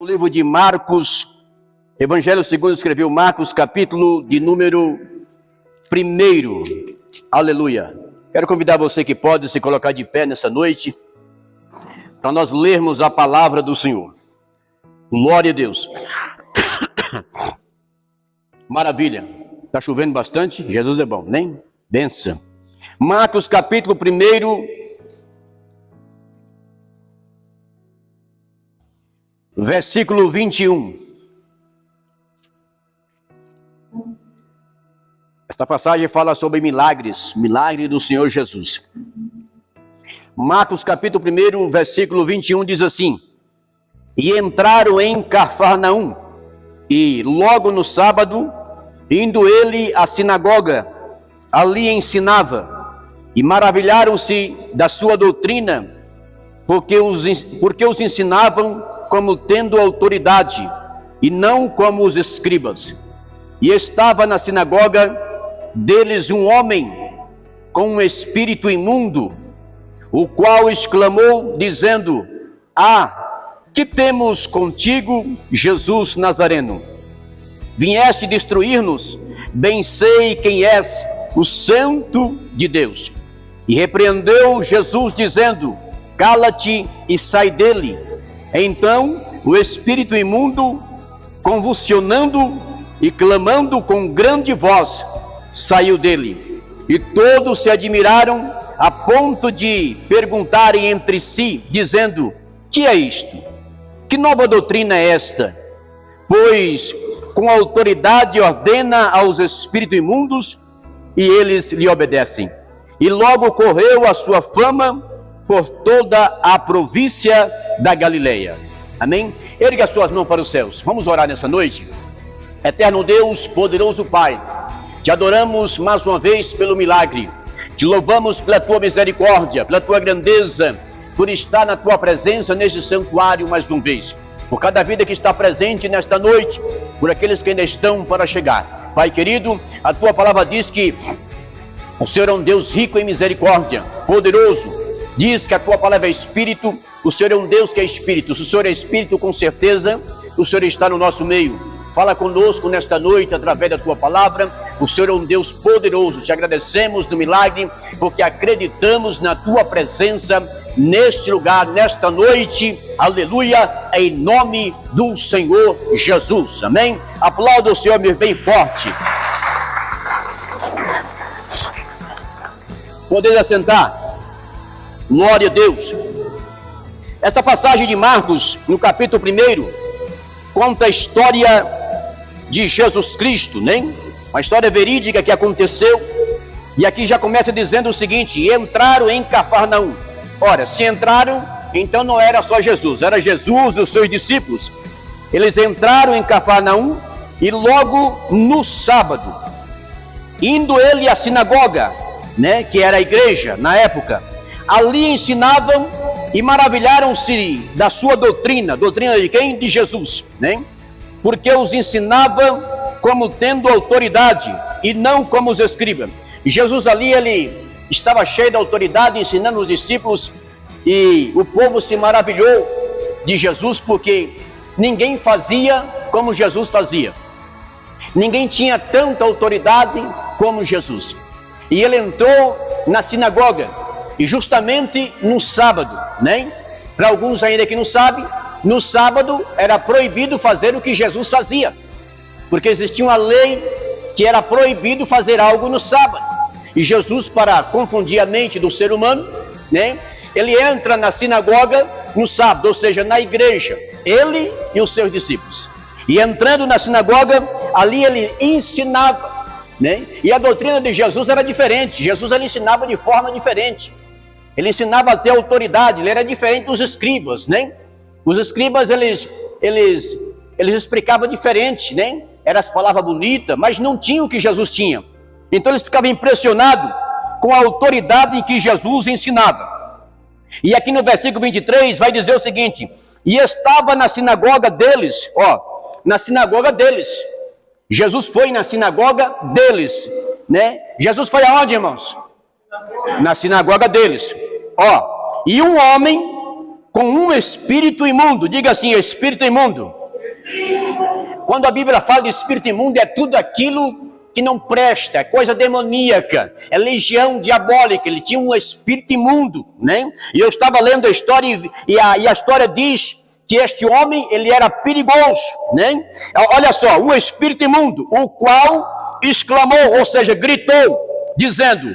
O livro de Marcos, Evangelho segundo escreveu Marcos, capítulo de número 1. Aleluia. Quero convidar você que pode se colocar de pé nessa noite, para nós lermos a palavra do Senhor. Glória a Deus. Maravilha. Está chovendo bastante? Jesus é bom, né? Benção. Marcos, capítulo 1. Versículo 21. Esta passagem fala sobre milagres, milagre do Senhor Jesus. Marcos capítulo 1, versículo 21 diz assim: E entraram em Cafarnaum, e logo no sábado, indo ele à sinagoga, ali ensinava, e maravilharam-se da sua doutrina, porque os ensinavam como tendo autoridade, e não como os escribas. E estava na sinagoga deles um homem com um espírito imundo, o qual exclamou, dizendo: que temos contigo, Jesus Nazareno? Vieste destruir-nos? Bem sei quem és, o Santo de Deus. E repreendeu Jesus, dizendo: Cala-te e sai dele. Então o espírito imundo, convulsionando e clamando com grande voz, saiu dele. E todos se admiraram a ponto de perguntarem entre si, dizendo: Que é isto? Que nova doutrina é esta? Pois com autoridade ordena aos espíritos imundos, e eles lhe obedecem. E logo correu a sua fama por toda a província da Galileia. Amém? Ergue as suas mãos para os céus. Vamos orar nessa noite. Eterno Deus, poderoso Pai, te adoramos mais uma vez pelo milagre. Te louvamos pela tua misericórdia, pela tua grandeza, por estar na tua presença neste santuário mais uma vez. Por cada vida que está presente nesta noite, por aqueles que ainda estão para chegar. Pai querido, a tua palavra diz que o Senhor é um Deus rico em misericórdia, poderoso. Diz que a tua palavra é Espírito, o Senhor é um Deus que é Espírito. Se o Senhor é Espírito, com certeza, o Senhor está no nosso meio. Fala conosco nesta noite, através da tua palavra. O Senhor é um Deus poderoso. Te agradecemos do milagre, porque acreditamos na tua presença neste lugar, nesta noite. Aleluia, em nome do Senhor Jesus. Amém? Aplauda o Senhor bem forte. Podeis assentar. Glória a Deus. Esta passagem de Marcos, no capítulo 1, conta a história de Jesus Cristo, né? Uma história verídica que aconteceu. E aqui já começa dizendo o seguinte: entraram em Cafarnaum. Ora, se entraram, então não era só Jesus, era Jesus e os seus discípulos. Eles entraram em Cafarnaum e logo no sábado, indo ele à sinagoga, né? Que era a igreja na época, ali ensinavam e maravilharam-se da sua doutrina. Doutrina de quem? De Jesus, né? Porque os ensinava como tendo autoridade e não como os escribas. E Jesus ali, ele estava cheio de autoridade, ensinando os discípulos, e o povo se maravilhou de Jesus, porque ninguém fazia como Jesus fazia. Ninguém tinha tanta autoridade como Jesus. E ele entrou na sinagoga, e justamente no sábado, né? Para alguns ainda que não sabem, no sábado era proibido fazer o que Jesus fazia, porque existia uma lei que era proibido fazer algo no sábado. E Jesus, para confundir a mente do ser humano, né? Ele entra na sinagoga no sábado, ou seja, na igreja, ele e os seus discípulos. E entrando na sinagoga, ali ele ensinava, né? E a doutrina de Jesus era diferente. Jesus ele ensinava de forma diferente. Ele ensinava a ter autoridade, ele era diferente dos escribas, né? Os escribas, eles explicavam diferente, né? Eram as palavras bonitas, mas não tinham o que Jesus tinha. Então eles ficavam impressionados com a autoridade em que Jesus ensinava. E aqui no versículo 23 vai dizer o seguinte: e estava na sinagoga deles, na sinagoga deles. Jesus foi na sinagoga deles, né? Jesus foi aonde, irmãos? Na sinagoga deles. E um homem com um espírito imundo. Diga assim, espírito imundo. Quando a Bíblia fala de espírito imundo, é tudo aquilo que não presta, é coisa demoníaca, é legião diabólica. Ele tinha um espírito imundo, né? E eu estava lendo a história e a história diz que este homem, ele era perigoso, né? Olha só, um espírito imundo, o qual exclamou, ou seja, gritou, dizendo: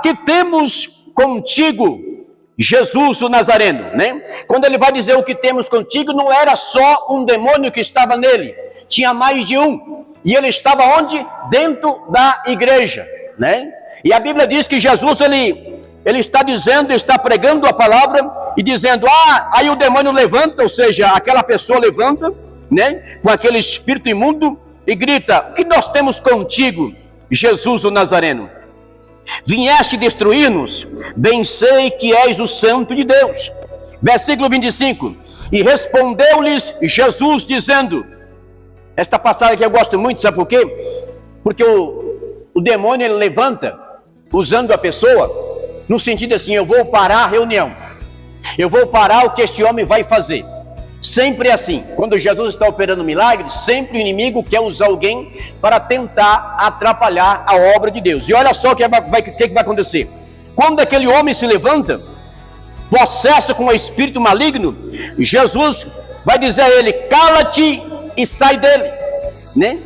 que temos contigo, Jesus o Nazareno, né? Quando ele vai dizer o que temos contigo, não era só um demônio que estava nele, tinha mais de um. E ele estava onde? Dentro da igreja, né? E a Bíblia diz que Jesus, ele está dizendo, está pregando a palavra e dizendo: aí o demônio levanta, ou seja, aquela pessoa levanta, né? Com aquele espírito imundo e grita: o que nós temos contigo, Jesus o Nazareno? Vieste destruir-nos? Bem sei que és o Santo de Deus. Versículo 25. E respondeu-lhes Jesus dizendo, esta passagem que eu gosto muito, sabe por quê? Porque o demônio, ele levanta usando a pessoa no sentido assim: eu vou parar a reunião, eu vou parar o que este homem vai fazer. Sempre é assim. Quando Jesus está operando milagres, sempre o inimigo quer usar alguém para tentar atrapalhar a obra de Deus. E olha só o que vai acontecer. Quando aquele homem se levanta, possesso com o espírito maligno, Jesus vai dizer a ele: cala-te e sai dele, né?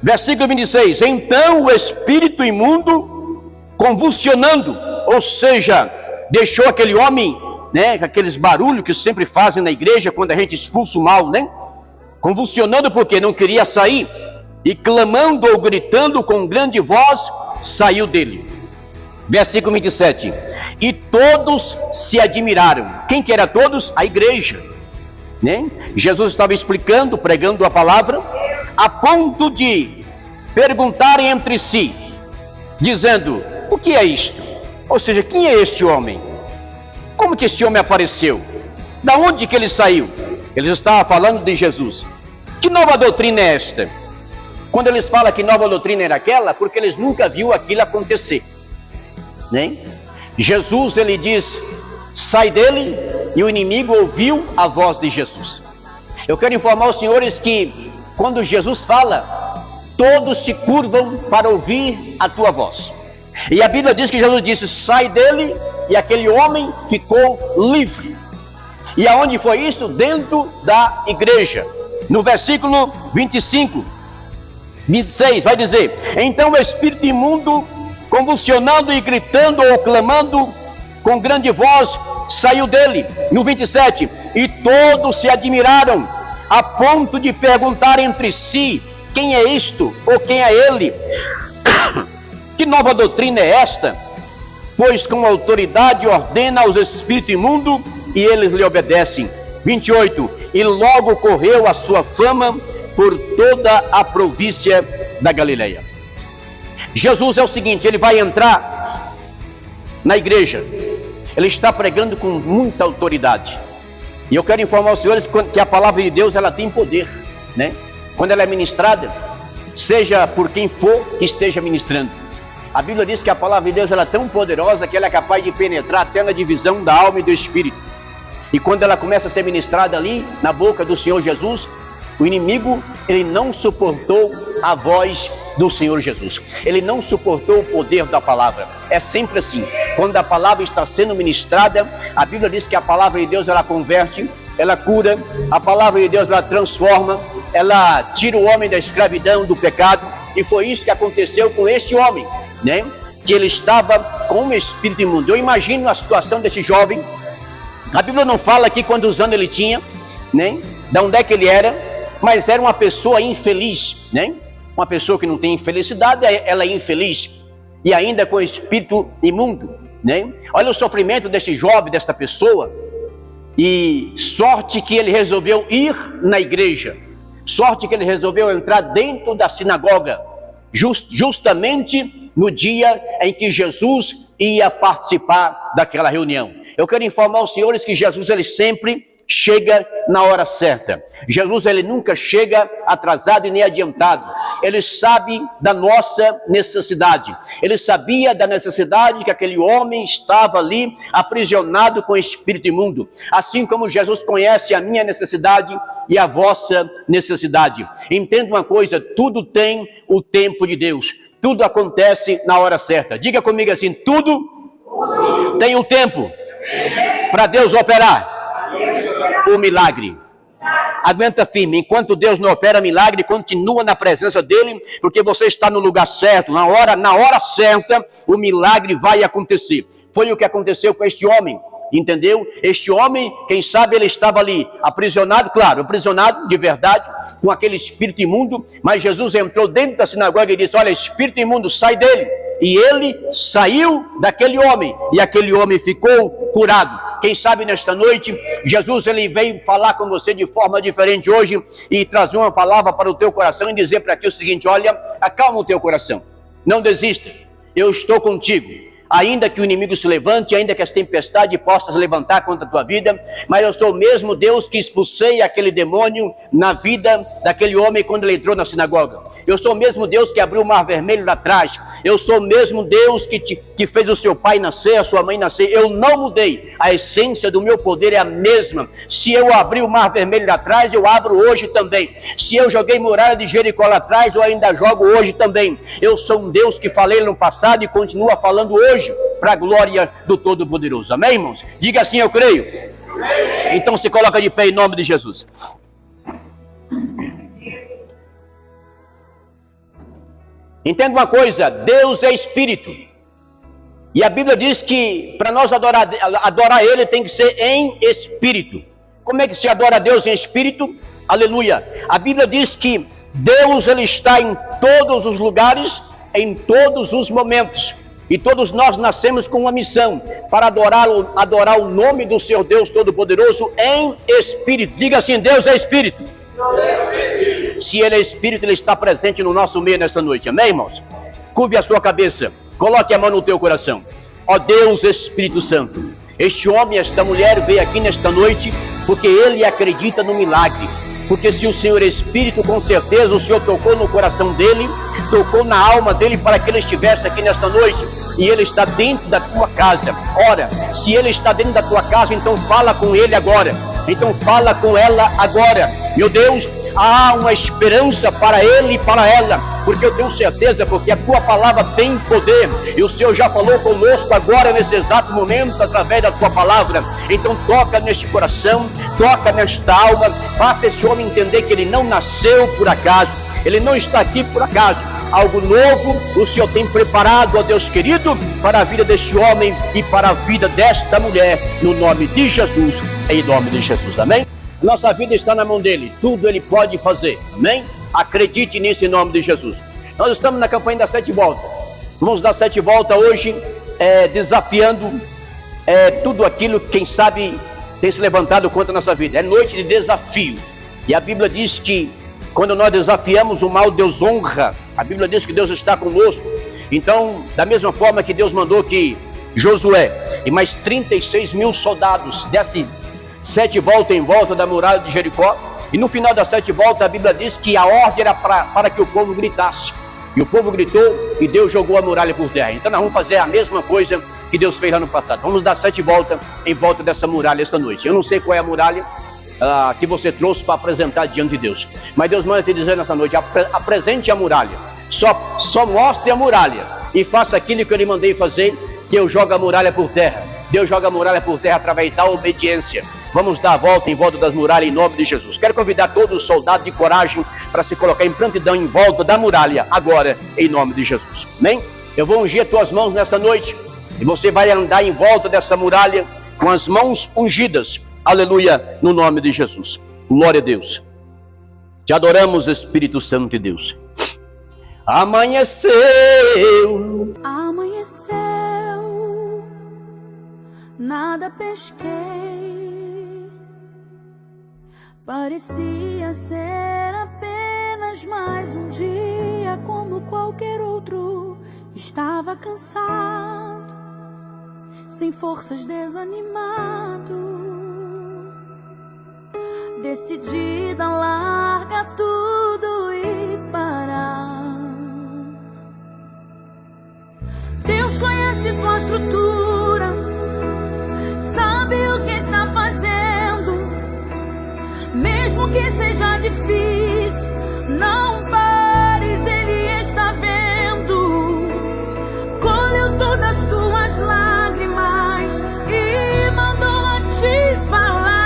Versículo 26. Então o espírito imundo, convulsionando, ou seja, deixou aquele homem, né, aqueles barulhos que sempre fazem na igreja quando a gente expulsa o mal, né? Convulsionando porque não queria sair, e clamando ou gritando com grande voz, saiu dele. Versículo 27. E todos se admiraram. Quem que era todos? A igreja, né? Jesus estava explicando, pregando a palavra, a ponto de perguntarem entre si, dizendo: o que é isto? Ou seja, quem é este homem? Como que este homem apareceu? Da onde que ele saiu? Eles estavam falando de Jesus. Que nova doutrina é esta? Quando eles falam que nova doutrina era aquela, porque eles nunca viram aquilo acontecer, né? Jesus, ele diz: sai dele, e o inimigo ouviu a voz de Jesus. Eu quero informar os senhores que quando Jesus fala, todos se curvam para ouvir a tua voz. E a Bíblia diz que Jesus disse: sai dele, e aquele homem ficou livre. E aonde foi isso? Dentro da igreja. No versículo 25, 26, vai dizer: então o espírito imundo, convulsionando e gritando ou clamando com grande voz, saiu dele. No 27, e todos se admiraram, a ponto de perguntar entre si: quem é isto? Ou quem é ele? Que nova doutrina é esta? Pois com autoridade ordena aos espíritos imundos, e eles lhe obedecem. 28, e logo correu a sua fama por toda a província da Galileia. Jesus é o seguinte: ele vai entrar na igreja, ele está pregando com muita autoridade. E eu quero informar os senhores que a palavra de Deus, ela tem poder, né? Quando ela é ministrada, seja por quem for que esteja ministrando. A Bíblia diz que a palavra de Deus, ela é tão poderosa que ela é capaz de penetrar até na divisão da alma e do espírito. E quando ela começa a ser ministrada ali, na boca do Senhor Jesus, o inimigo, ele não suportou a voz do Senhor Jesus. Ele não suportou o poder da palavra. É sempre assim. Quando a palavra está sendo ministrada, a Bíblia diz que a palavra de Deus, ela converte, ela cura. A palavra de Deus, ela transforma, ela tira o homem da escravidão, do pecado. E foi isso que aconteceu com este homem, né? Que ele estava com um espírito imundo. Eu imagino a situação desse jovem. A Bíblia não fala aqui quantos anos ele tinha, né? De onde é que ele era, mas era uma pessoa infeliz, né? Uma pessoa que não tem felicidade, ela é infeliz, e ainda com espírito imundo, né? Olha o sofrimento desse jovem, desta pessoa. E sorte que ele resolveu ir na igreja, sorte que ele resolveu entrar dentro da sinagoga, justamente no dia em que Jesus ia participar daquela reunião. Eu quero informar os senhores que Jesus, ele sempre chega na hora certa. Jesus, ele nunca chega atrasado e nem adiantado. Ele sabe da nossa necessidade. Ele sabia da necessidade que aquele homem estava ali aprisionado com o espírito imundo. Assim como Jesus conhece a minha necessidade e a vossa necessidade. Entenda uma coisa, tudo tem o tempo de Deus. Tudo acontece na hora certa. Diga comigo assim, tudo tem o tempo para Deus operar o milagre. Aguenta firme, enquanto Deus não opera milagre, continua na presença dele, porque você está no lugar certo, na hora certa, o milagre vai acontecer. Foi o que aconteceu com este homem, entendeu? Este homem, quem sabe ele estava ali aprisionado, claro, aprisionado de verdade, com aquele espírito imundo, mas Jesus entrou dentro da sinagoga e disse, olha, espírito imundo, sai dele. E ele saiu daquele homem, e aquele homem ficou curado. Quem sabe nesta noite, Jesus ele veio falar com você de forma diferente hoje, e trazer uma palavra para o teu coração, e dizer para ti o seguinte, olha, acalma o teu coração, não desista, eu estou contigo. Ainda que o inimigo se levante, ainda que as tempestades possam se levantar contra a tua vida, mas eu sou o mesmo Deus que expulsei aquele demônio na vida daquele homem quando ele entrou na sinagoga. Eu sou o mesmo Deus que abriu o mar vermelho lá atrás. Eu sou o mesmo Deus que fez o seu pai nascer, a sua mãe nascer. Eu não mudei. A essência do meu poder é a mesma. Se eu abri o mar vermelho lá atrás, eu abro hoje também. Se eu joguei muralha de Jericó lá atrás, eu ainda jogo hoje também. Eu sou um Deus que falei no passado e continua falando hoje, para a glória do Todo-Poderoso. Amém, irmãos? Diga assim, eu creio. Então se coloca de pé em nome de Jesus. Entenda uma coisa, Deus é Espírito. E a Bíblia diz que para nós adorar Ele tem que ser em Espírito. Como é que se adora a Deus em Espírito? Aleluia. A Bíblia diz que Deus ele está em todos os lugares, em todos os momentos. E todos nós nascemos com uma missão, para adorar o nome do seu Deus Todo-Poderoso em Espírito. Diga assim, Deus é Espírito. Se Ele é Espírito, Ele está presente no nosso meio nessa noite. Amém, irmãos? Curve a sua cabeça, coloque a mão no teu coração. Ó Deus Espírito Santo, este homem, esta mulher veio aqui nesta noite porque ele acredita no milagre. Porque se o Senhor é Espírito, com certeza o Senhor tocou no coração dele, tocou na alma dele para que ele estivesse aqui nesta noite. E ele está dentro da tua casa. Ora, se ele está dentro da tua casa, então fala com ele agora. Então fala com ela agora. Meu Deus, há uma esperança para ele e para ela, porque eu tenho certeza, porque a tua palavra tem poder, e o Senhor já falou conosco agora nesse exato momento, através da tua palavra. Então toca neste coração, toca nesta alma, faça esse homem entender que ele não nasceu por acaso, ele não está aqui por acaso. Algo novo o Senhor tem preparado, ó Deus querido, para a vida deste homem e para a vida desta mulher, no nome de Jesus, em nome de Jesus, amém? Nossa vida está na mão dele, tudo ele pode fazer, amém? Acredite nisso em nome de Jesus. Nós estamos na campanha das 7 voltas. Vamos dar 7 voltas hoje, desafiando tudo aquilo que, quem sabe, tem se levantado contra a nossa vida. É noite de desafio. E a Bíblia diz que quando nós desafiamos o mal, Deus honra. A Bíblia diz que Deus está conosco. Então, da mesma forma que Deus mandou que Josué e mais 36 mil soldados dessem 7 voltas em volta da muralha de Jericó, e no final das 7 voltas a Bíblia diz que a ordem era para que o povo gritasse, e o povo gritou e Deus jogou a muralha por terra. Então nós vamos fazer a mesma coisa que Deus fez lá no passado. Vamos dar 7 voltas em volta dessa muralha esta noite. Eu não sei qual é a muralha que você trouxe para apresentar diante de Deus, mas Deus manda te dizer nessa noite, apresente a muralha, só mostre a muralha e faça aquilo que eu lhe mandei fazer, que eu jogo a muralha por terra. Deus joga a muralha por terra através da obediência. Vamos dar a volta em volta das muralhas em nome de Jesus. Quero convidar todos os soldados de coragem para se colocar em prontidão em volta da muralha agora, em nome de Jesus. Amém? Eu vou ungir as tuas mãos nessa noite e você vai andar em volta dessa muralha com as mãos ungidas. Aleluia, no nome de Jesus. Glória a Deus. Te adoramos, Espírito Santo de Deus. Amanheceu, nada pesquei, parecia ser apenas mais um dia como qualquer outro. Estava cansado, sem forças, desanimado. decidida a largar tudo e parar. Deus conhece tua estrutura, sabe o que está fazendo. Mesmo que seja difícil, não pares, Ele está vendo. Colheu todas as tuas lágrimas e mandou a te falar.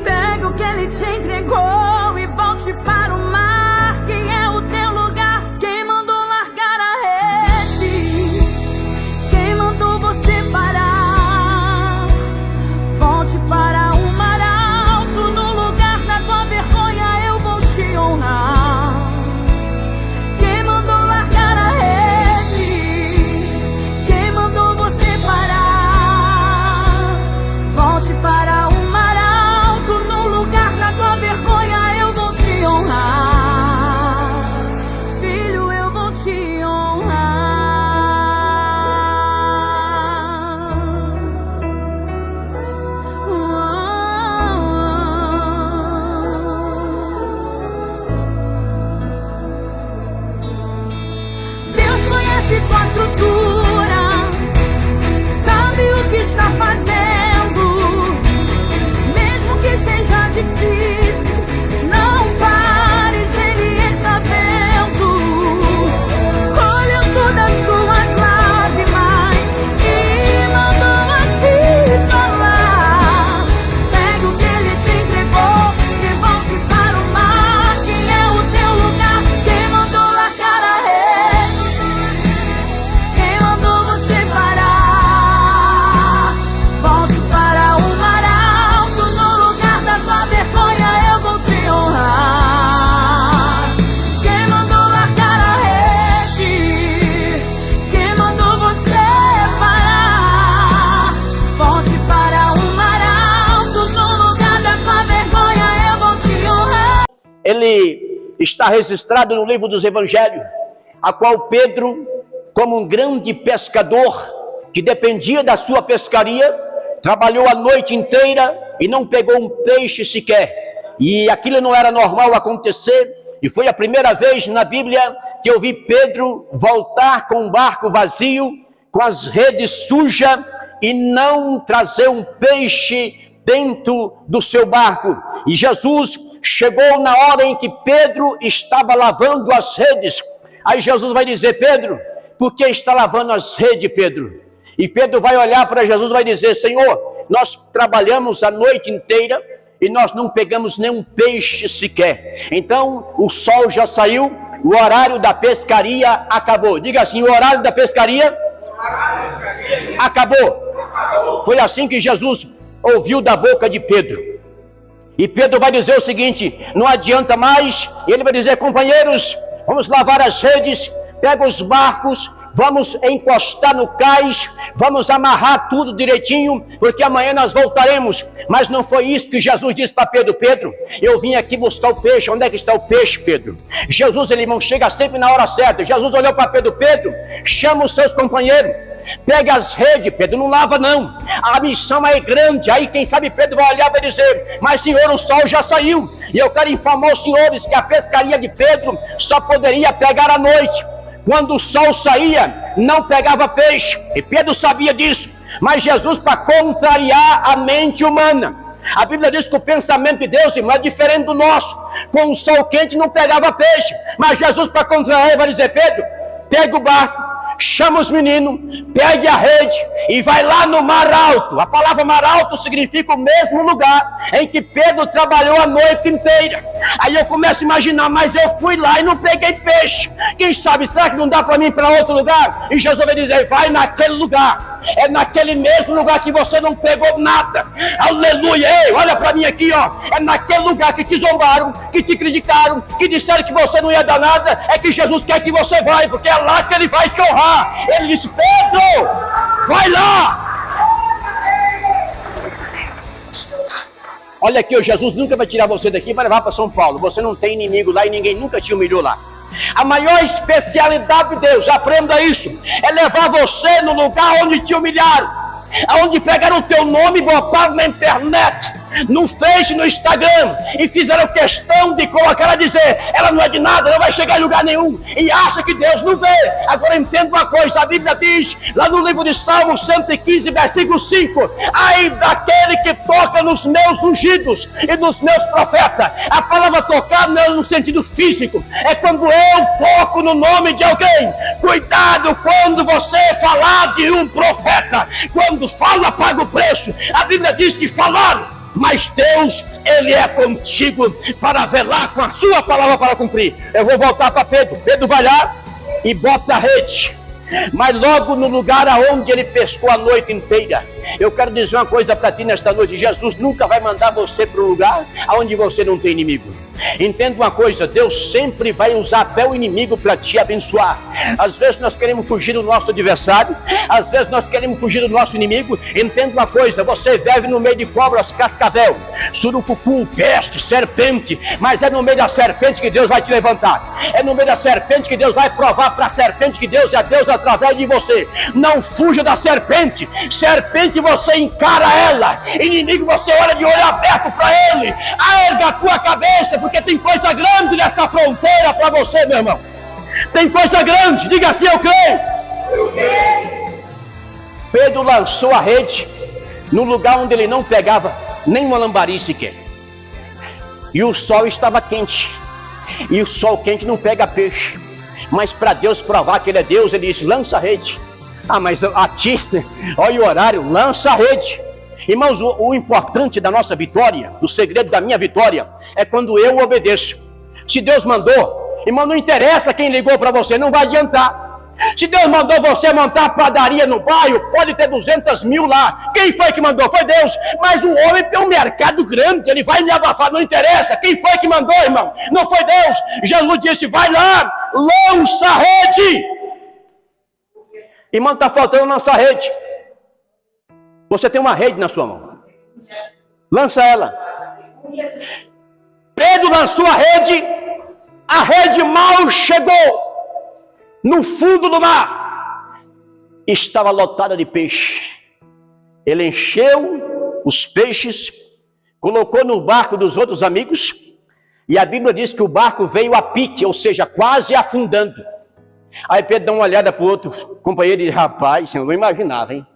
Pega o que Ele te entregou e volte para o mar, que é o teu lugar. Quem mandou largar a rede? Quem mandou você parar? Volte para o mar alto, no lugar da tua vergonha eu vou te honrar. Quem mandou largar a rede? Quem mandou você parar? Volte para o mar alto, no lugar da tua vergonha eu vou te honrar. Filho, eu vou te honrar. Deus conhece tua estrutura, sabe o que está fazendo. Mesmo que seja difícil, não pares, Ele está vendo. Colheu todas as tuas lágrimas e mandou a te falar. Pega o que Ele te entregou e volte para o mar, que é o teu lugar. Quem mandou largar a rede? Quem mandou você parar? Volte para o mar alto, no lugar da tua vergonha eu vou te honrar. Quem mandou largar a rede? Quem mandou você parar? Volte para o mar alto, no lugar da tua vergonha eu vou te honrar. Ele está registrado no livro dos Evangelhos, a qual Pedro, como um grande pescador que dependia da sua pescaria, trabalhou a noite inteira e não pegou um peixe sequer. E aquilo não era normal acontecer, e foi a primeira vez na Bíblia que eu vi Pedro voltar com um barco vazio, com as redes sujas, e não trazer um peixe dentro do seu barco. E Jesus chegou na hora em que Pedro estava lavando as redes. Aí Jesus vai dizer: Pedro, por que está lavando as redes, Pedro? E Pedro vai olhar para Jesus e vai dizer: Senhor, nós trabalhamos a noite inteira e nós não pegamos nenhum peixe sequer. Então o sol já saiu, o horário da pescaria acabou. Diga assim: o horário da pescaria acabou. Foi assim que Jesus ouviu da boca de Pedro. E Pedro vai dizer o seguinte: não adianta mais. E ele vai dizer: companheiros, vamos lavar as redes, pega os barcos, vamos encostar no cais, vamos amarrar tudo direitinho, porque amanhã nós voltaremos. Mas não foi isso que Jesus disse para Pedro: Pedro, eu vim aqui buscar o peixe. Onde é que está o peixe, Pedro? Jesus, ele não chega sempre na hora certa. Jesus olhou para Pedro: Pedro, chama os seus companheiros, pega as redes, Pedro, não lava não, a missão é grande. Aí quem sabe Pedro vai olhar e vai dizer: mas Senhor, o sol já saiu. E eu quero informar os senhores que a pescaria de Pedro só poderia pegar à noite. Quando o sol saía, não pegava peixe, e Pedro sabia disso. Mas Jesus, para contrariar a mente humana, a Bíblia diz que o pensamento de Deus, irmão, é diferente do nosso. Com o sol quente não pegava peixe, mas Jesus, para contrariar, vai dizer: Pedro, pega o barco, chama os meninos, pegue a rede e vai lá no mar alto. A palavra mar alto significa o mesmo lugar em que Pedro trabalhou a noite inteira. Aí eu começo a imaginar: mas eu fui lá e não peguei peixe. Quem sabe, será que não dá para mim ir para outro lugar? E Jesus vai dizer: vai naquele lugar. É naquele mesmo lugar que você não pegou nada. Aleluia! Ei, olha para mim aqui, ó. É naquele lugar que te zombaram, que te criticaram, que disseram que você não ia dar nada. É que Jesus quer que você vai, porque é lá que Ele vai te honrar. Ele disse: Pedro, vai lá. Olha aqui, Jesus nunca vai tirar você daqui para levar para São Paulo. Você não tem inimigo lá e ninguém nunca te humilhou lá. A maior especialidade de Deus, aprenda isso, é levar você no lugar onde te humilharam, onde pegaram o teu nome e botaram na internet, no Face, no Instagram, e fizeram questão de colocar ela dizer, ela não é de nada, não vai chegar em lugar nenhum, e acha que Deus não vê. Agora entenda uma coisa, a Bíblia diz, lá no livro de Salmos 115, versículo 5, ai daquele que toca nos meus ungidos e nos meus profetas. A palavra tocar não é no sentido físico, é quando eu toco no nome de alguém. Cuidado quando você falar de um profeta, quando fala paga o preço. A Bíblia diz que falaram, mas Deus, Ele é contigo para velar com a sua palavra para cumprir. Eu vou voltar para Pedro. Pedro vai lá e bota a rede, mas logo no lugar aonde ele pescou a noite inteira. Eu quero dizer uma coisa para ti nesta noite: Jesus nunca vai mandar você para um lugar aonde você não tem inimigo. Entenda uma coisa, Deus sempre vai usar até o inimigo para te abençoar. Às vezes nós queremos fugir do nosso adversário, às vezes nós queremos fugir do nosso inimigo. Entenda uma coisa, você vive no meio de cobras, cascavel, surucucu, peste, serpente, mas é no meio da serpente que Deus vai te levantar. É no meio da serpente que Deus vai provar para a serpente que Deus é Deus através de você. Não fuja da serpente. Serpente, você encara ela. Inimigo, você olha de olho aberto para ele. Erga a tua cabeça, porque tem coisa grande nessa fronteira para você, meu irmão. Tem coisa grande, diga assim: eu creio. Pedro lançou a rede no lugar onde ele não pegava nem uma lambari sequer. E o sol estava quente. E o sol quente não pega peixe. Mas para Deus provar que Ele é Deus, Ele disse: lança a rede. Ah, mas a ti, olha o horário, lança a rede. Irmãos, o importante da nossa vitória, o segredo da minha vitória, é quando eu obedeço. Se Deus mandou, irmão, não interessa quem ligou para você, não vai adiantar. Se Deus mandou você montar padaria no bairro, pode ter 200 mil lá. Quem foi que mandou? Foi Deus. Mas o homem tem um mercado grande, ele vai me abafar, não interessa. Quem foi que mandou, irmão? Não foi Deus. Jesus disse: vai lá, lança a rede. Irmão, está faltando lançar a rede. Você tem uma rede na sua mão. Lança ela. Pedro lançou a rede mal chegou no fundo do mar. Estava lotada de peixe. Ele encheu os peixes, colocou no barco dos outros amigos, e a Bíblia diz que o barco veio a pique, ou seja, quase afundando. Aí Pedro dá uma olhada para o outro companheiro e diz: rapaz, eu não imaginava, hein?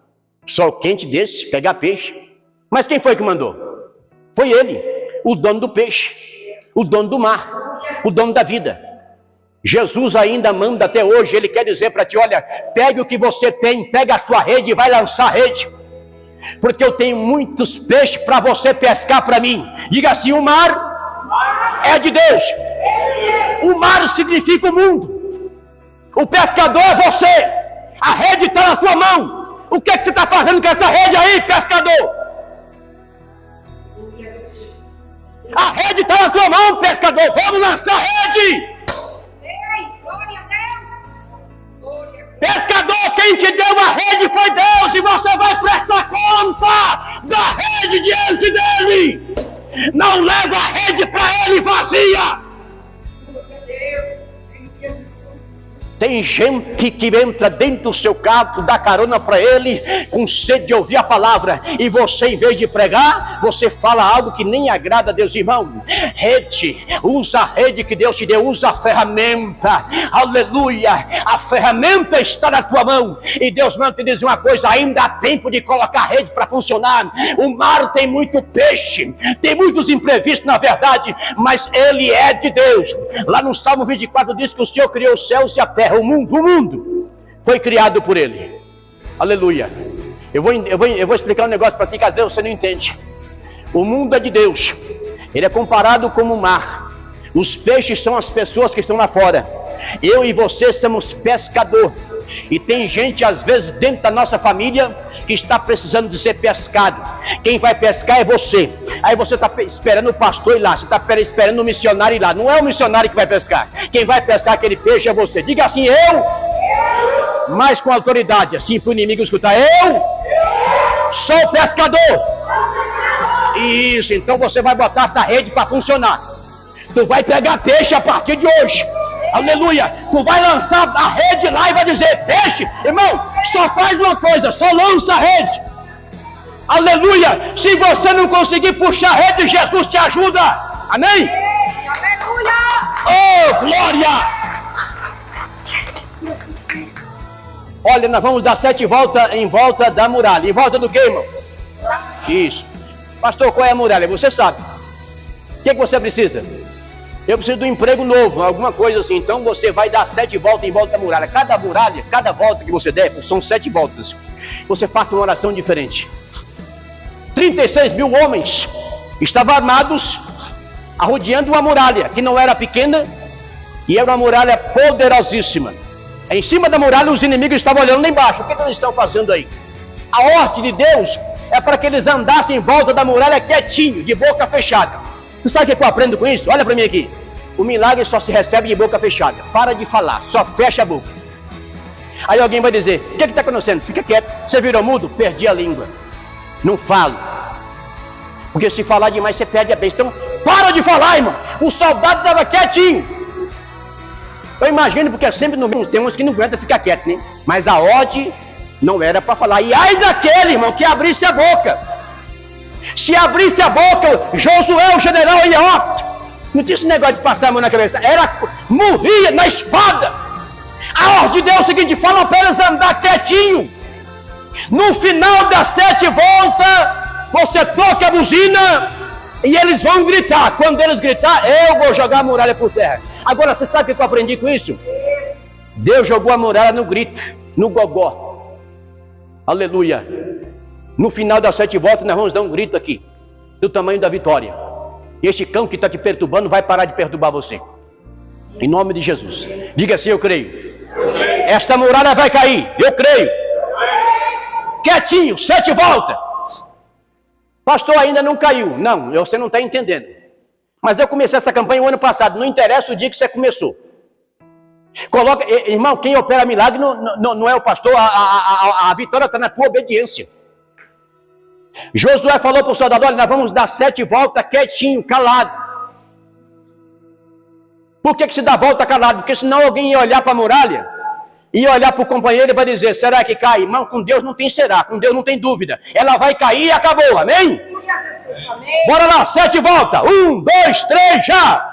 Sol quente desse, pegar peixe. Mas quem foi que mandou? Foi ele, o dono do peixe, o dono do mar, o dono da vida. Jesus ainda manda até hoje. Ele quer dizer para ti: olha, pegue o que você tem, pega a sua rede e vai lançar a rede, porque eu tenho muitos peixes para você pescar para mim. Diga assim: o mar é de Deus. O mar significa o mundo. O pescador é você. A rede está na tua mão. O que você está fazendo com essa rede aí, pescador? A rede está na tua mão, pescador. Vamos lançar a rede. Glória a Deus. Pescador, quem te deu a rede foi Deus, e você vai prestar conta da rede diante dele. Não leva a rede para ele vazia. Glória a Deus. Tem gente que entra dentro do seu carro, dá carona para ele, com sede de ouvir a palavra, e você, em vez de pregar, você fala algo que nem agrada a Deus. Irmão, rede, usa a rede que Deus te deu, usa a ferramenta, aleluia, a ferramenta está na tua mão. E Deus manda te dizer uma coisa: ainda há tempo de colocar a rede para funcionar. O mar tem muito peixe, tem muitos imprevistos na verdade, mas ele é de Deus. Lá no Salmo 24 diz que o Senhor criou os céus e a terra. O mundo foi criado por ele. Aleluia. Eu vou explicar um negócio para ti que às vezes você não entende. O mundo é de Deus. Ele é comparado como o mar. Os peixes são as pessoas que estão lá fora. Eu e você somos pescador. E tem gente às vezes dentro da nossa família que está precisando de ser pescado. Quem vai pescar é você. Aí você está esperando o pastor ir lá, você está esperando o missionário ir lá. Não é o missionário que vai pescar. Quem vai pescar aquele peixe é você. Diga assim: eu. Mas com autoridade, assim para o inimigo escutar: eu sou o pescador. Isso, então você vai botar essa rede para funcionar. Tu vai pegar peixe a partir de hoje. Aleluia. Tu vai lançar a rede lá e vai dizer: peixe, irmão, só faz uma coisa, só lança a rede. Aleluia! Se você não conseguir puxar a rede, Jesus te ajuda. Amém? Aleluia! Oh, glória! Olha, nós vamos dar 7 voltas em volta da muralha. Em volta do quê, irmão? Isso. Pastor, qual é a muralha? Você sabe. O que você precisa? Eu preciso de um emprego novo, alguma coisa assim. Então você vai dar 7 voltas em volta da muralha. Cada volta que você der, são 7 voltas. Você faça uma oração diferente. 36 mil homens estavam armados, arrodeando uma muralha, que não era pequena, e era uma muralha poderosíssima. Em cima da muralha, os inimigos estavam olhando lá embaixo. O que eles estão fazendo aí? A ordem de Deus é para que eles andassem em volta da muralha quietinho, de boca fechada. Você sabe o que eu aprendo com isso? Olha para mim aqui. O milagre só se recebe de boca fechada. Para de falar, só fecha a boca. Aí alguém vai dizer, o que está acontecendo? Fica quieto. Você virou mudo? Perdi a língua. Não falo. Porque se falar demais, você perde a bênção. Então, para de falar, irmão. O soldado estava quietinho. Eu imagino, porque sempre tem uns que não aguentam ficar quieto, né? Mas a ordem não era para falar. E ai daquele, irmão, que abrisse a boca. Se abrisse a boca, Josué, o general, ia, ó. Não tinha esse negócio de passar a mão na cabeça. Morria na espada. A ordem de Deus é o seguinte, fala para eles andar quietinho. No final das 7 voltas, você toca a buzina e eles vão gritar. Quando eles gritar, eu vou jogar a muralha por terra. Agora, você sabe o que eu aprendi com isso? Deus jogou a muralha no grito, no gogó. Aleluia. No final das 7 voltas, nós vamos dar um grito aqui, do tamanho da vitória. E esse cão que está te perturbando vai parar de perturbar você. Em nome de Jesus. Diga assim, eu creio. Esta muralha vai cair, eu creio. Quietinho, 7 voltas. Pastor, ainda não caiu. Não, você não está entendendo. Mas eu comecei essa campanha o ano passado. Não interessa o dia que você começou. Coloca, irmão, quem opera milagre não é o pastor. A vitória está na tua obediência. Josué falou para o soldado, olha, nós vamos dar 7 voltas quietinho, calado. Por que se dá volta calado? Porque senão alguém ia olhar para a muralha, ia olhar para o companheiro e vai dizer, será que cai? Irmão, com Deus não tem será, com Deus não tem dúvida. Ela vai cair e acabou, amém? Bora lá, 7 voltas. 1, 2, 3, já!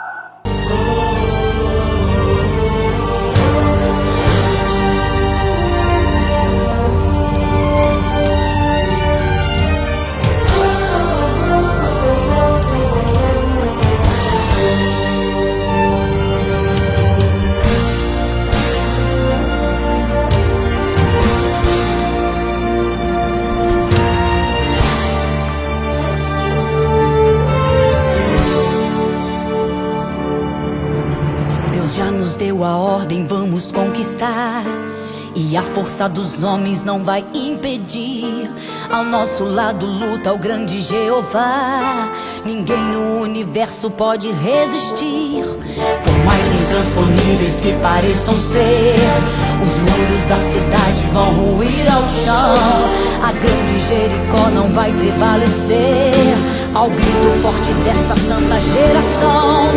Já nos deu a ordem, vamos conquistar. E a força dos homens não vai impedir. Ao nosso lado luta o grande Jeová. Ninguém no universo pode resistir. Por mais intransponíveis que pareçam ser, os muros da cidade vão ruir ao chão. A grande Jericó não vai prevalecer ao grito forte dessa santa geração.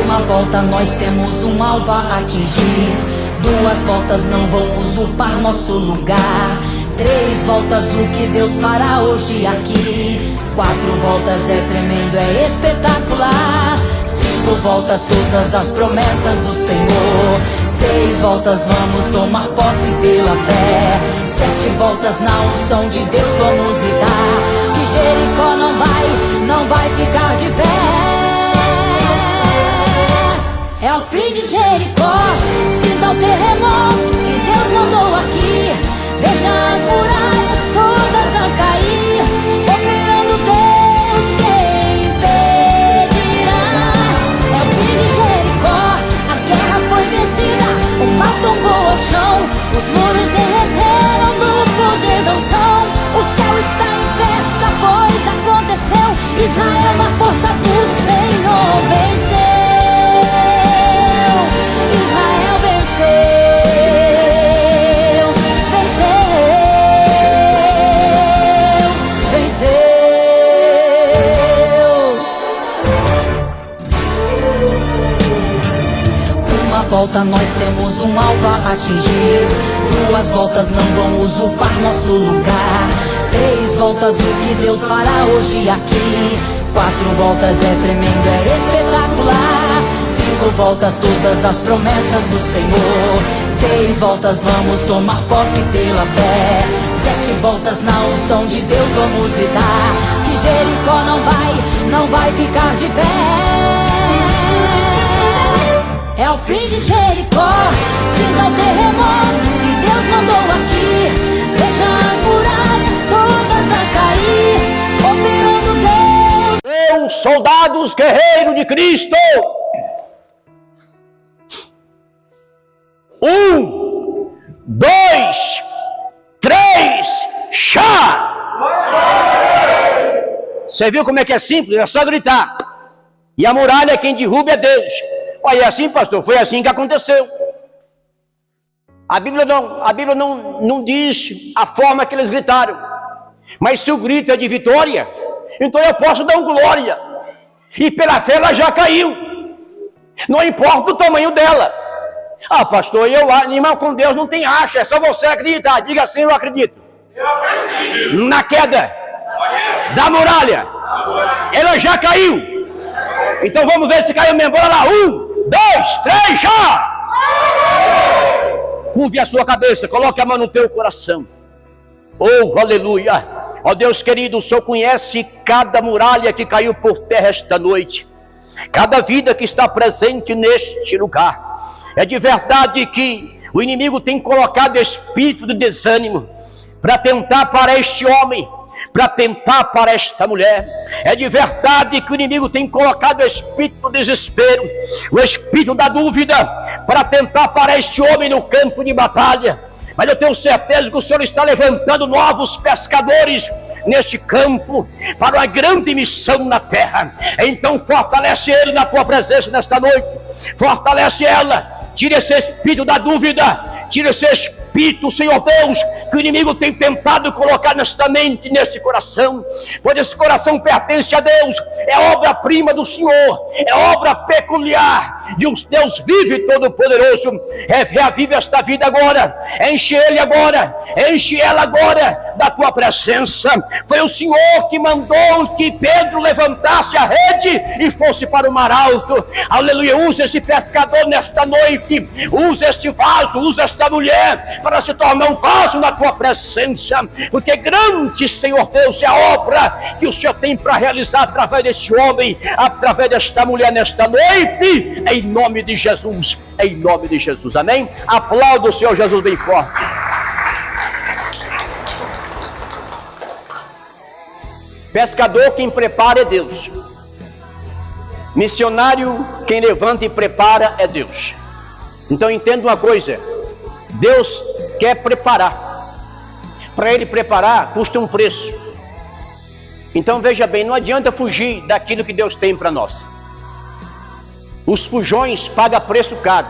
Uma volta nós temos um alvo a atingir. 2 voltas não vão usurpar nosso lugar. 3 voltas o que Deus fará hoje aqui. 4 voltas é tremendo, é espetacular. 5 voltas todas as promessas do Senhor. 6 voltas vamos tomar posse pela fé. 7 voltas na unção de Deus vamos gritar que Jericó não vai ficar de pé. É o fim de Jericó, sinta o terremoto que Deus mandou aqui. Veja as muralhas todas a cair, operando Deus, quem impedirá? É o fim de Jericó, a guerra foi vencida, o mar tombou ao chão, os muros derreteram no poder da unção. O céu está em festa, pois aconteceu. Israel na força do Senhor venceu. Israel venceu, venceu. Uma volta nós temos um alvo a atingir. 2 voltas não vão usurpar nosso lugar. 3 voltas o que Deus fará hoje aqui. 4 voltas é tremendo, é espetacular. 5 voltas todas as promessas do Senhor. 6 voltas vamos tomar posse pela fé. 7 voltas na unção de Deus vamos gritar que Jericó não vai ficar de pé. É o fim de Jericó, sinta o terremoto que Deus mandou aqui. Veja as muralhas todas a cair, operando Deus. Soldados guerreiros de Cristo. 1, 2, 3, chá! Você viu como é que é simples? É só gritar. E a muralha, quem derruba é Deus. Olha, é assim, pastor, foi assim que aconteceu. A Bíblia não diz a forma que eles gritaram. Mas se o grito é de vitória, então eu posso dar glória. E pela fé ela já caiu. Não importa o tamanho dela. Ah, pastor, irmão, com Deus não tem acha, é só você acreditar. Diga assim, eu acredito. Eu acredito. Na queda da muralha. Ela já caiu. Então vamos ver se caiu mesmo. Bora lá. 1, 2, 3, já! Curve a sua cabeça, coloque a mão no teu coração. Oh, aleluia. Ó Deus querido, o Senhor conhece cada muralha que caiu por terra esta noite. Cada vida que está presente neste lugar. É de verdade que o inimigo tem colocado espírito de desânimo para tentar para este homem, para tentar para esta mulher. É de verdade que o inimigo tem colocado o espírito do desespero, o espírito da dúvida, para tentar para este homem no campo de batalha. Mas eu tenho certeza que o Senhor está levantando novos pescadores neste campo, para uma grande missão na terra. Então fortalece ele na tua presença nesta noite, fortalece ela, tira esse espírito da dúvida, tira esse espírito, Senhor Deus, que o inimigo tem tentado colocar nesta mente, neste coração, pois esse coração pertence a Deus, é obra-prima do Senhor, é obra peculiar de um Deus vivo e todo-poderoso. Reaviva esta vida agora, enche ele agora, enche ela agora da tua presença. Foi o Senhor que mandou que Pedro levantasse a rede e fosse para o mar alto. Aleluia, usa esse pescador nesta noite, usa este vaso, usa esta mulher para se tornar um vaso na tua presença, porque grande, Senhor Deus, é a obra que o Senhor tem para realizar através desse homem, através desta mulher nesta noite, em nome de Jesus, em nome de Jesus, amém? Aplauda o Senhor Jesus bem forte. Pescador, quem prepara é Deus. Missionário, quem levanta e prepara é Deus. Então entenda uma coisa, Deus quer preparar. Para ele preparar, custa um preço. Então veja bem, não adianta fugir daquilo que Deus tem para nós. Os fujões pagam preço caro.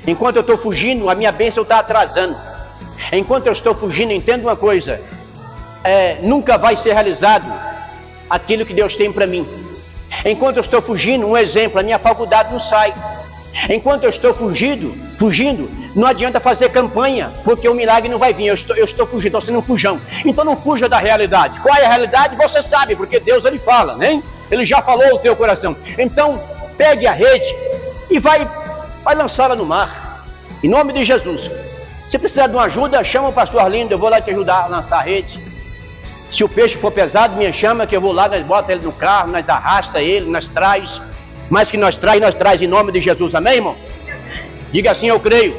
Enquanto eu estou fugindo, a minha bênção está atrasando. Enquanto eu estou fugindo, entenda uma coisa, nunca vai ser realizado aquilo que Deus tem para mim. Enquanto eu estou fugindo, um exemplo, a minha faculdade não sai. Enquanto eu estou fugindo, não adianta fazer campanha, porque o milagre não vai vir. Eu estou fugindo, estou sendo um fujão. Então não fuja da realidade. Qual é a realidade? Você sabe, porque Deus ele fala, né? Ele já falou no teu coração. Então pegue a rede e vai lançá-la no mar, em nome de Jesus. Se precisar de uma ajuda, chama o pastor Arlindo, eu vou lá te ajudar a lançar a rede. Se o peixe for pesado, me chama que eu vou lá, nós bota ele no carro, nós arrasta ele, nós traz. Mas que nós traz em nome de Jesus, amém, irmão? Diga assim, eu creio.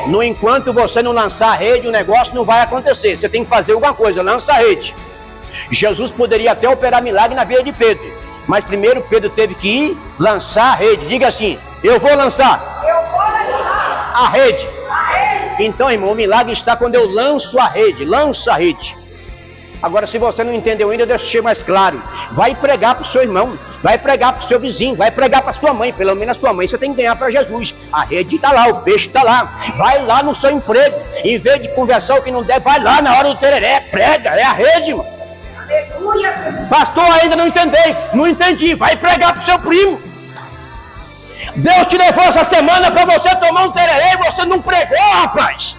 No enquanto você não lançar a rede, o negócio não vai acontecer. Você tem que fazer alguma coisa, lança a rede. Jesus poderia até operar milagre na vida de Pedro, mas primeiro Pedro teve que ir lançar a rede. Diga assim, eu vou lançar a rede. Então, irmão, o milagre está quando eu lanço a rede, lança a rede. Agora, se você não entendeu ainda, deixa eu ser mais claro. Vai pregar para o seu irmão, vai pregar para o seu vizinho, vai pregar para a sua mãe. Pelo menos a sua mãe você tem que ganhar para Jesus. A rede está lá, o peixe está lá. Vai lá no seu emprego. Em vez de conversar o que não der, vai lá na hora do tereré, prega, é a rede, irmão. Aleluia. Pastor, ainda não entendi. Vai pregar para o seu primo. Deus te levou essa semana para você tomar um tereré e você não pregou, rapaz.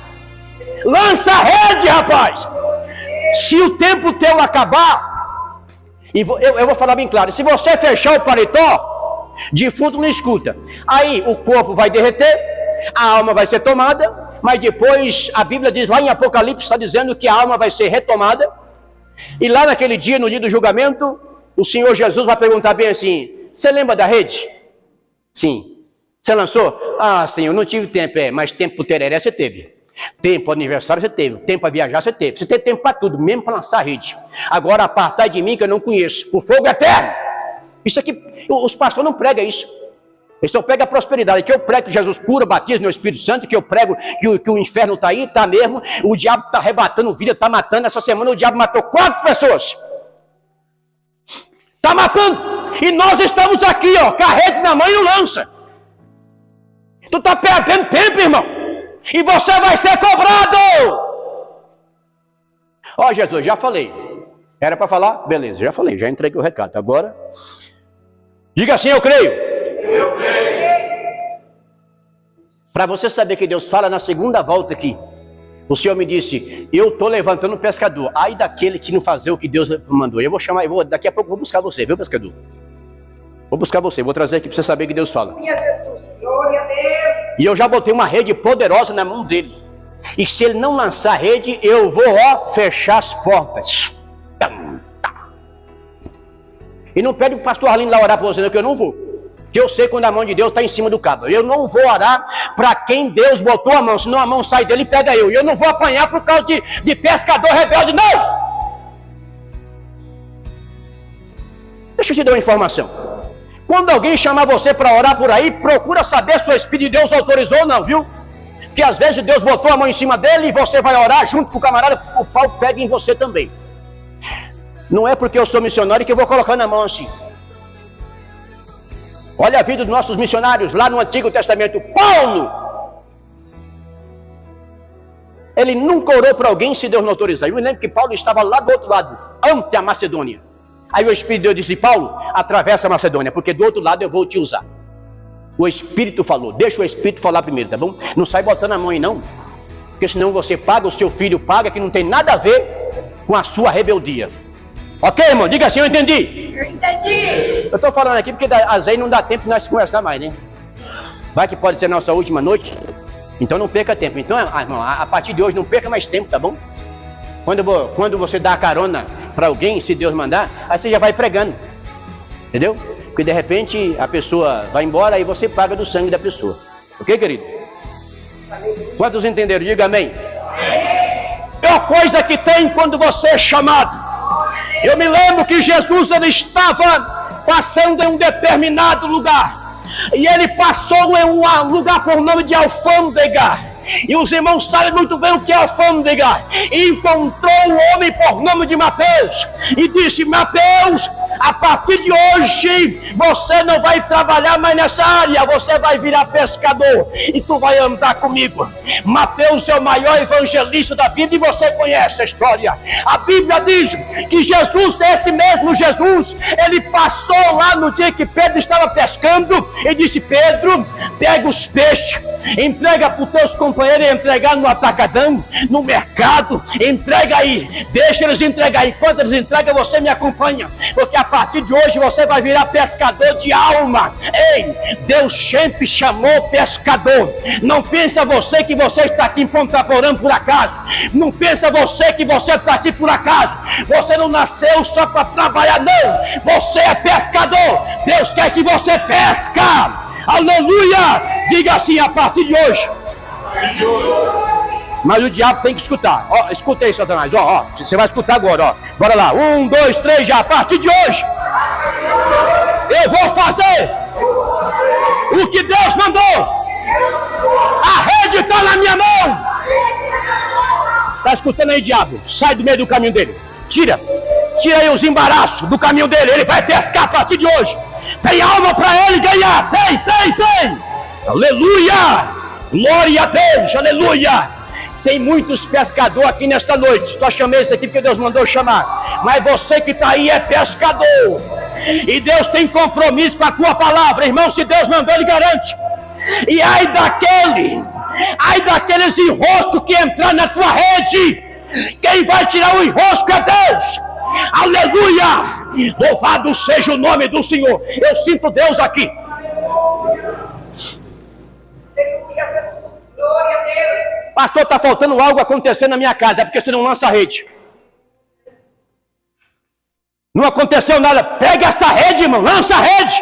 Lança a rede, rapaz. Se o tempo teu acabar, e eu vou falar bem claro, se você fechar o paletó, defunto não escuta. Aí o corpo vai derreter, a alma vai ser tomada, mas depois a Bíblia diz, lá em Apocalipse está dizendo que a alma vai ser retomada. E lá naquele dia, no dia do julgamento, o Senhor Jesus vai perguntar bem assim, você lembra da rede? Sim. Você lançou? Ah, Senhor, não tive tempo, mas tempo pro tereré você teve. Tempo pro aniversário você teve. Tempo para viajar você teve. Você tem tempo para tudo, mesmo para lançar a rede. Agora apartai de mim que eu não conheço. O fogo eterno. Isso aqui, os pastores não pregam isso. Eles só pregam a prosperidade. Que eu prego que Jesus cura, batiza no Espírito Santo, que eu prego que o inferno está aí, está mesmo. O diabo está arrebatando vida, está matando. Essa semana o diabo matou 4 pessoas. Está matando. E nós estamos aqui, ó, carrete na mão e o lança. Tu está perdendo tempo, irmão. E você vai ser cobrado. Ó, Jesus, já falei. Era para falar? Beleza, já falei, já entreguei o recado. Agora, diga assim, eu creio. Eu creio. Para você saber que Deus fala na segunda volta aqui, o Senhor me disse, eu estou levantando um pescador. Ai daquele que não fazer o que Deus mandou. Eu vou chamar, daqui a pouco eu vou buscar você, viu, pescador? Vou buscar você, vou trazer aqui para você saber que Deus fala. Minha Jesus, glória a Deus. E eu já botei uma rede poderosa na mão dele. E se ele não lançar a rede, eu vou, ó, fechar as portas. E não pede o pastor Arlindo lá orar para você, não, que eu não vou. Que eu sei quando a mão de Deus está em cima do cabo. Eu não vou orar para quem Deus botou a mão, senão a mão sai dele e pega eu. E eu não vou apanhar por causa de pescador rebelde, não! Deixa eu te dar uma informação. Quando alguém chamar você para orar por aí, procura saber se o Espírito de Deus autorizou ou não, viu? Que às vezes Deus botou a mão em cima dele e você vai orar junto com o camarada, o pau pega em você também. Não é porque eu sou missionário que eu vou colocar na mão assim. Olha a vida dos nossos missionários lá no Antigo Testamento. Paulo! Ele nunca orou para alguém se Deus não autorizar. Eu me lembro que Paulo estava lá do outro lado, ante a Macedônia. Aí o Espírito de Deus disse, Paulo, atravessa a Macedônia, porque do outro lado eu vou te usar. O Espírito falou, deixa o Espírito falar primeiro, tá bom? Não sai botando a mão aí não, porque senão você paga, o seu filho paga, que não tem nada a ver com a sua rebeldia. Ok, irmão? Diga assim, eu entendi. Eu entendi. Eu estou falando aqui porque às vezes não dá tempo de nós conversar mais, né? Vai que pode ser a nossa última noite, então não perca tempo. Então, irmão, a partir de hoje não perca mais tempo, tá bom? Quando você dá a carona para alguém, se Deus mandar, aí você já vai pregando, entendeu? Porque de repente a pessoa vai embora e você paga do sangue da pessoa. Ok, querido? Quantos entenderam? Diga amém. É a coisa que tem quando você é chamado. Eu me lembro que Jesus ele estava passando em um determinado lugar. E ele passou em um lugar por nome de Alfândega. E os irmãos sabem muito bem o que é alfândega. E encontrou um homem por nome de Mateus. E disse, Mateus, a partir de hoje, você não vai trabalhar mais nessa área. Você vai virar pescador. E tu vai andar comigo. Mateus é o maior evangelista da Bíblia. E você conhece a história. A Bíblia diz que Jesus, esse mesmo Jesus, ele passou lá no dia que Pedro estava pescando. E disse, Pedro, pega os peixes, entrega para os teus companheiros entregar no atacadão, no mercado, entrega aí, deixa eles entregar, enquanto eles entregam você me acompanha, porque a partir de hoje você vai virar pescador de alma. Ei, Deus sempre chamou pescador. Não pensa você que você está aqui em Ponta Porã por acaso, não pensa você que você está aqui por acaso, você não nasceu só para trabalhar, não, você é pescador. Deus quer que você pesca. Aleluia! Diga assim, a partir de hoje. Mas o diabo tem que escutar. Ó, escuta aí, Satanás. Ó, você vai escutar agora, ó. Bora lá. 1, 2, 3, já. A partir de hoje, eu vou fazer o que Deus mandou. A rede está na minha mão. Tá escutando aí, diabo? Sai do meio do caminho dele. Tira aí os embaraços do caminho dele. Ele vai pescar a partir de hoje. Tem alma para ele ganhar. Tem. Aleluia. Glória a Deus. Aleluia. Tem muitos pescadores aqui nesta noite. Só chamei isso aqui porque Deus mandou chamar. Mas você que está aí é pescador. E Deus tem compromisso com a tua palavra. Irmão, se Deus mandou, Ele garante. E ai daqueles enroscos que entrar na tua rede. Quem vai tirar o enrosco é Deus. Aleluia! Louvado seja o nome do Senhor. Eu sinto Deus aqui. Glória a Deus. Pastor, está faltando algo acontecer na minha casa. É porque você não lança a rede. Não aconteceu nada. Pega essa rede, irmão. Lança a rede.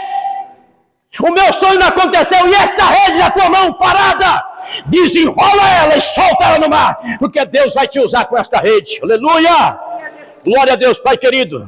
O meu sonho não aconteceu. E esta rede na tua mão parada. Desenrola ela e solta ela no mar. Porque Deus vai te usar com esta rede. Aleluia. Glória a Deus, Pai querido.